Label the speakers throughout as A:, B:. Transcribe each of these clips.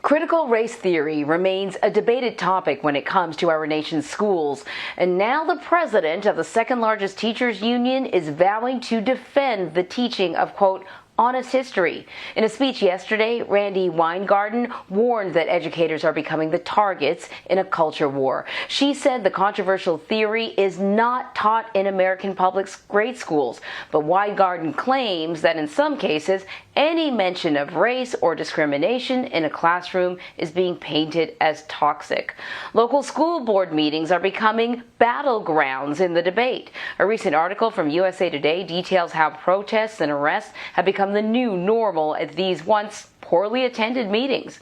A: Critical race theory remains a debated topic when it comes to our nation's schools, and now the president of the second largest teachers union is vowing to defend the teaching of, quote, honest history. In a speech yesterday, Randi Weingarten warned that educators are becoming the targets in a culture war. She said the controversial theory is not taught in American public grade schools, but Weingarten claims that in some cases, any mention of race or discrimination in a classroom is being painted as toxic. Local school board meetings are becoming battlegrounds in the debate. A recent article from USA Today details how protests and arrests have become the new normal at these once poorly attended meetings.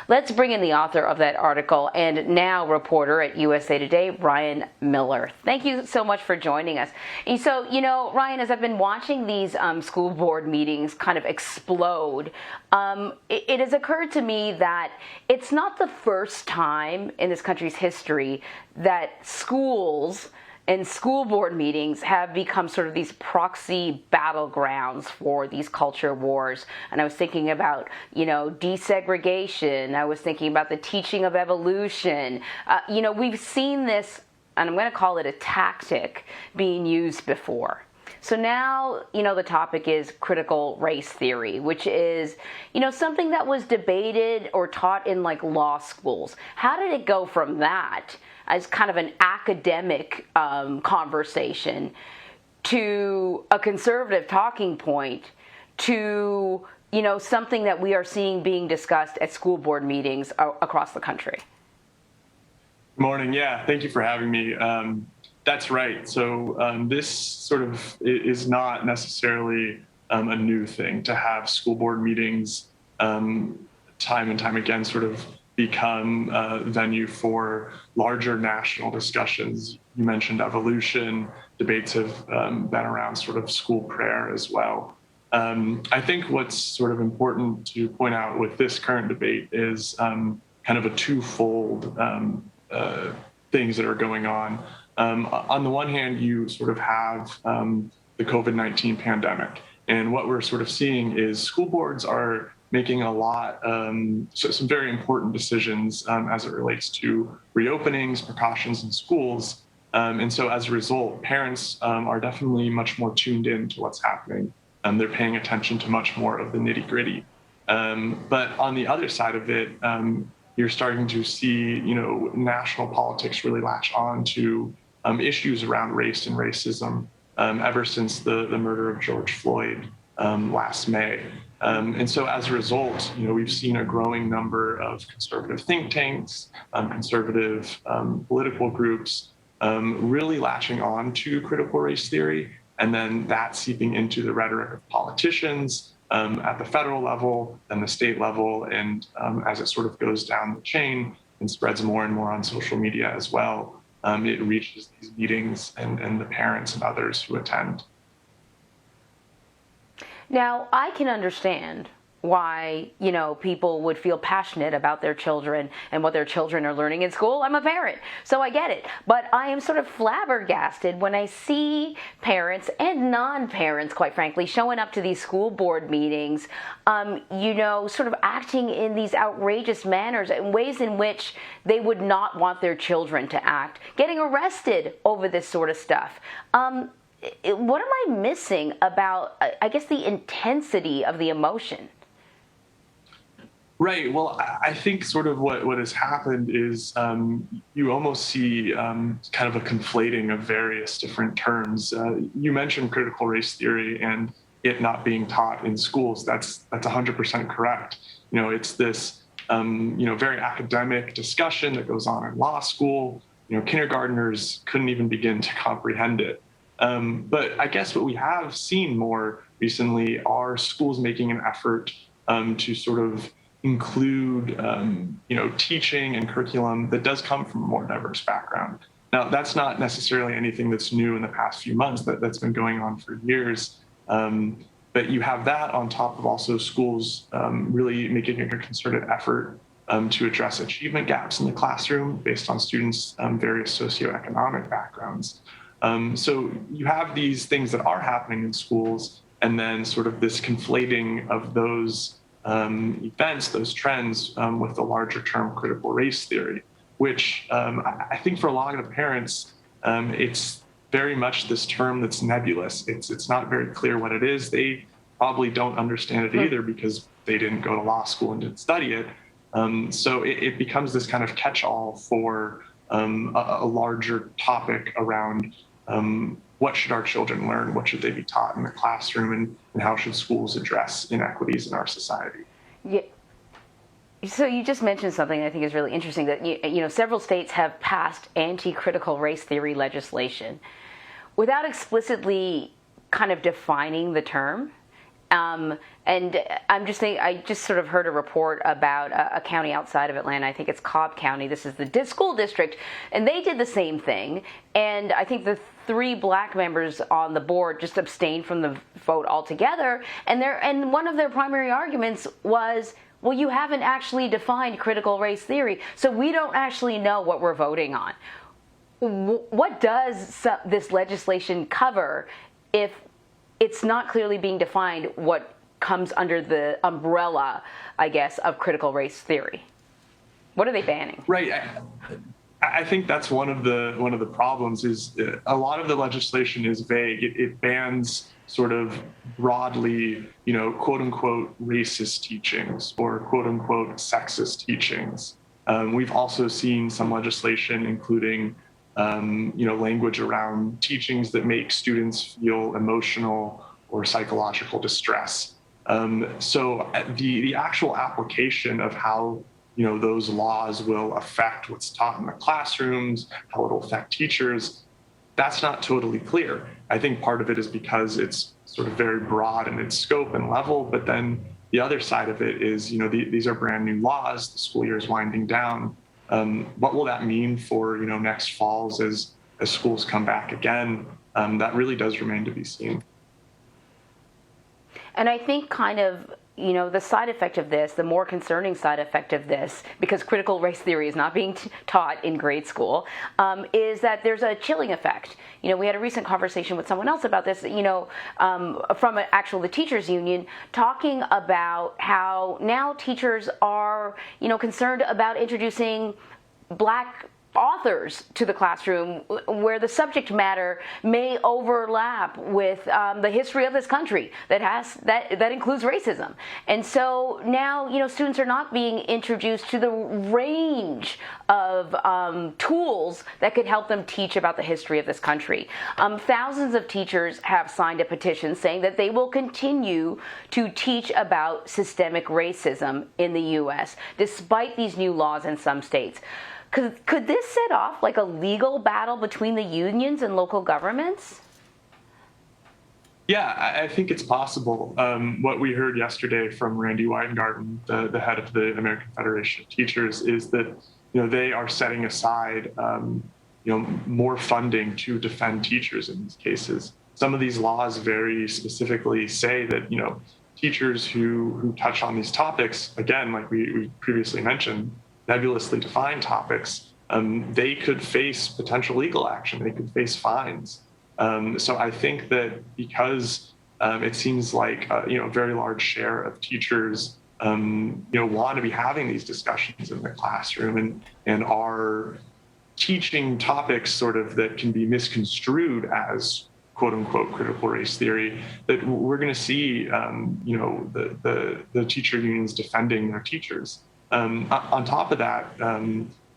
A: Let's bring in the author of that article and now reporter at USA Today, Ryan Miller. Thank you so much for joining us. And so, Ryan, as I've been watching these school board meetings kind of explode, it has occurred to me that it's not the first time in this country's history that schools and school board meetings have become sort of these proxy battlegrounds for these culture wars. And I was thinking about, desegregation. I was thinking about the teaching of evolution. We've seen this, and I'm going to call it a tactic, being used before. So now, the topic is critical race theory, which is, something that was debated or taught in like law schools. How did it go from that as kind of an academic conversation to a conservative talking point to, something that we are seeing being discussed at school board meetings across the country?
B: Good morning. Yeah, thank you for having me. That's right. So this sort of is not necessarily a new thing to have school board meetings time and time again sort of become a venue for larger national discussions. You mentioned evolution. Debates have been around sort of school prayer as well. I think what's sort of important to point out with this current debate is kind of a twofold things that are going on. On the one hand, you sort of have the COVID-19 pandemic. And what we're sort of seeing is school boards are making a lot, some very important decisions as it relates to reopenings, precautions in schools. And so as a result, parents are definitely much more tuned in to what's happening. They're paying attention to much more of the nitty gritty. But on the other side of it, you're starting to see, national politics really latch on to issues around race and racism ever since the murder of George Floyd last May. And so as a result, we've seen a growing number of conservative think tanks, conservative political groups really latching on to critical race theory, and then that seeping into the rhetoric of politicians at the federal level and the state level, and as it sort of goes down the chain and spreads more and more on social media as well, it reaches these meetings and the parents and others who attend.
A: Now, I can understand why, people would feel passionate about their children and what their children are learning in school. I'm a parent, so I get it. But I am sort of flabbergasted when I see parents and non-parents, quite frankly, showing up to these school board meetings, sort of acting in these outrageous manners in ways in which they would not want their children to act, getting arrested over this sort of stuff. What am I missing about, I guess, the intensity of the emotion?
B: Right. Well, I think sort of what has happened is you almost see kind of a conflating of various different terms. You mentioned critical race theory and it not being taught in schools. That's 100% correct. It's this very academic discussion that goes on in law school. Kindergartners couldn't even begin to comprehend it. But I guess what we have seen more recently are schools making an effort to sort of include, teaching and curriculum that does come from a more diverse background. Now, that's not necessarily anything that's new in the past few months. That's been going on for years. But you have that on top of also schools really making a concerted effort to address achievement gaps in the classroom based on students' various socioeconomic backgrounds. So you have these things that are happening in schools, and then sort of this conflating of those events, those trends, with the larger term critical race theory, which I think for a lot of the parents, it's very much this term that's nebulous. It's not very clear what it is. They probably don't understand it either because they didn't go to law school and didn't study it. So it becomes this kind of catch-all for a larger topic around what should our children learn, what should they be taught in the classroom, and how should schools address inequities in our society.
A: Yeah. So you just mentioned something I think is really interesting, that several states have passed anti-critical race theory legislation without explicitly kind of defining the term. And I'm just thinking, I just sort of heard a report about a county outside of Atlanta. I think it's Cobb County. This is the school district, and they did the same thing. And I think the 3 black members on the board just abstained from the vote altogether. And one of their primary arguments was, well, you haven't actually defined critical race theory, so we don't actually know what we're voting on. What does this legislation cover if it's not clearly being defined what comes under the umbrella, I guess, of critical race theory? What are they banning?
B: Right. I think that's one of the problems is a lot of the legislation is vague. It bans sort of broadly, quote unquote racist teachings or quote unquote sexist teachings. We've also seen some legislation including language around teachings that make students feel emotional or psychological distress. So the actual application of how those laws will affect what's taught in the classrooms, how it'll affect teachers, that's not totally clear. I think part of it is because it's sort of very broad in its scope and level, but then the other side of it is, these are brand new laws, the school year is winding down. What will that mean for, next falls as schools come back again? That really does remain to be seen.
A: And I think kind of, the side effect of this, the more concerning side effect of this, because critical race theory is not being taught in grade school, is that there's a chilling effect. We had a recent conversation with someone else about this, from the teachers union, talking about how now teachers are, concerned about introducing Black authors to the classroom where the subject matter may overlap with the history of this country that includes racism. And so now, students are not being introduced to the range of tools that could help them teach about the history of this country. Thousands of teachers have signed a petition saying that they will continue to teach about systemic racism in the U.S. despite these new laws in some states. Could this set off like a legal battle between the unions and local governments?
B: Yeah, I think it's possible. What we heard yesterday from Randy Weingarten, the head of the American Federation of Teachers, is that they are setting aside more funding to defend teachers in these cases. Some of these laws very specifically say that teachers who touch on these topics, again, like we previously mentioned, nebulously defined topics, they could face potential legal action. They could face fines. So I think that because it seems like a very large share of teachers want to be having these discussions in the classroom and are teaching topics sort of that can be misconstrued as quote unquote critical race theory, that we're going to see the teacher unions defending their teachers. On top of that,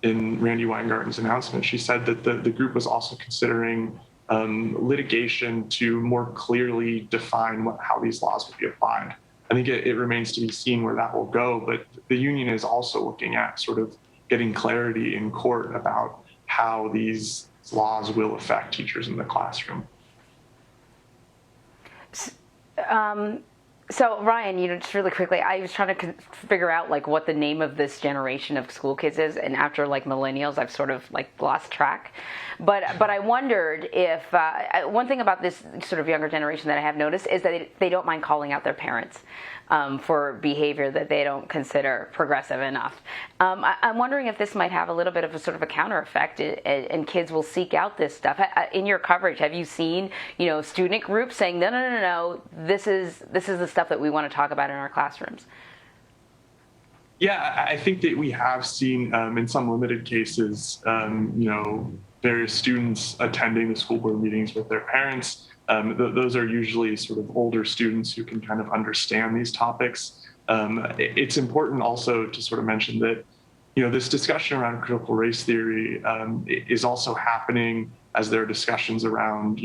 B: in Randy Weingarten's announcement, she said that the group was also considering litigation to more clearly define how these laws will be applied. I think it remains to be seen where that will go, but the union is also looking at sort of getting clarity in court about how these laws will affect teachers in the classroom.
A: So Ryan, just really quickly, I was trying to figure out what the name of this generation of school kids is, and after millennials, I've sort of lost track. But I wondered if one thing about this sort of younger generation that I have noticed is that they don't mind calling out their parents for behavior that they don't consider progressive enough. I'm wondering if this might have a little bit of a sort of a counter effect, and kids will seek out this stuff. In your coverage, have you seen student groups saying no, this is the stuff that we want to talk about in our classrooms?
B: Yeah, I think that we have seen in some limited cases, various students attending the school board meetings with their parents. Those are usually sort of older students who can kind of understand these topics. It's important also to sort of mention that, this discussion around critical race theory is also happening as there are discussions around,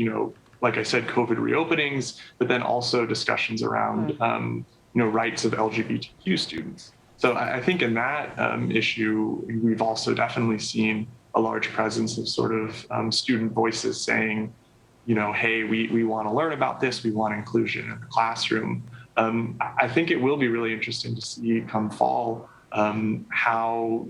B: like I said, COVID reopenings, but then also discussions around, rights of LGBTQ students. So I think in that issue, we've also definitely seen a large presence of sort of student voices saying, hey, we want to learn about this. We want inclusion in the classroom. I think it will be really interesting to see come fall how,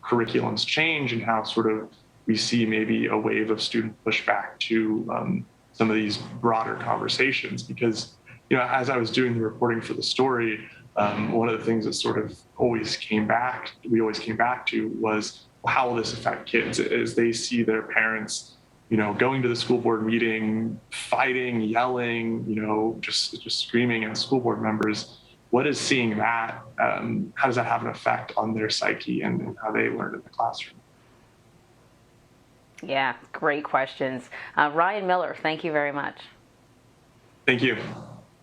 B: curriculums change and how sort of we see maybe a wave of student pushback to some of these broader conversations. Because, as I was doing the reporting for the story, one of the things that sort of we always came back to was, well, how will this affect kids as they see their parents, going to the school board meeting, fighting, yelling, just screaming at school board members. What is seeing that? How does that have an effect on their psyche and how they learn in the classroom?
A: Yeah, great questions. Ryan Miller, thank you very much.
B: Thank you.